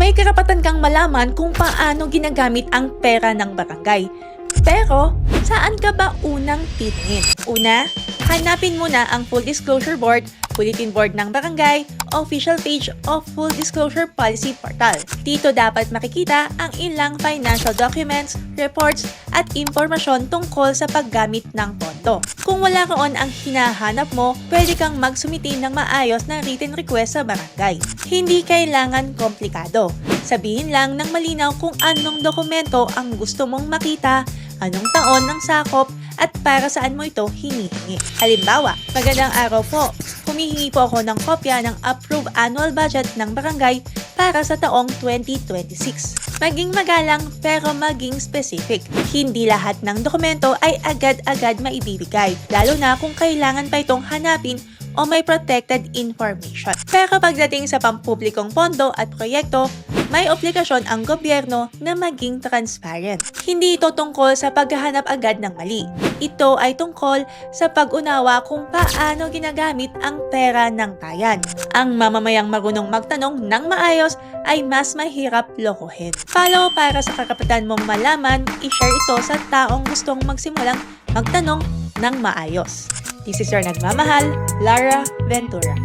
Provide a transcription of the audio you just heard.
May karapatan kang malaman kung paano ginagamit ang pera ng barangay. Pero, saan ka ba unang titingin? Una, hanapin muna ang Full Disclosure Board, Bulletin Board ng Barangay, official page of Full Disclosure Policy Portal. Dito dapat makikita ang ilang financial documents, reports, at impormasyon tungkol sa paggamit ng pondo. Kung wala roon ang hinahanap mo, pwede kang magsumiti ng maayos na written request sa barangay. Hindi kailangan komplikado. Sabihin lang ng malinaw kung anong dokumento ang gusto mong makita, anong taon ng sakop, at para saan mo ito hinihingi. Halimbawa, magandang araw po. Humihingi po ako ng kopya ng approved annual budget ng barangay para sa taong 2026. Maging magalang pero maging specific. Hindi lahat ng dokumento ay agad-agad maibibigay, lalo na kung kailangan pa itong hanapin o may protected information. Pero pagdating sa pampublikong pondo at proyekto, may obligasyon ang gobyerno na maging transparent. Hindi ito tungkol sa paghahanap agad ng mali. Ito ay tungkol sa pag-unawa kung paano ginagamit ang pera ng bayan. Ang mamamayang marunong magtanong ng maayos ay mas mahirap lokohin. Follow para sa karapatan mong malaman, i-share ito sa taong gustong magsimulang magtanong ng maayos. This is your nagmamahal, Lara Ventura.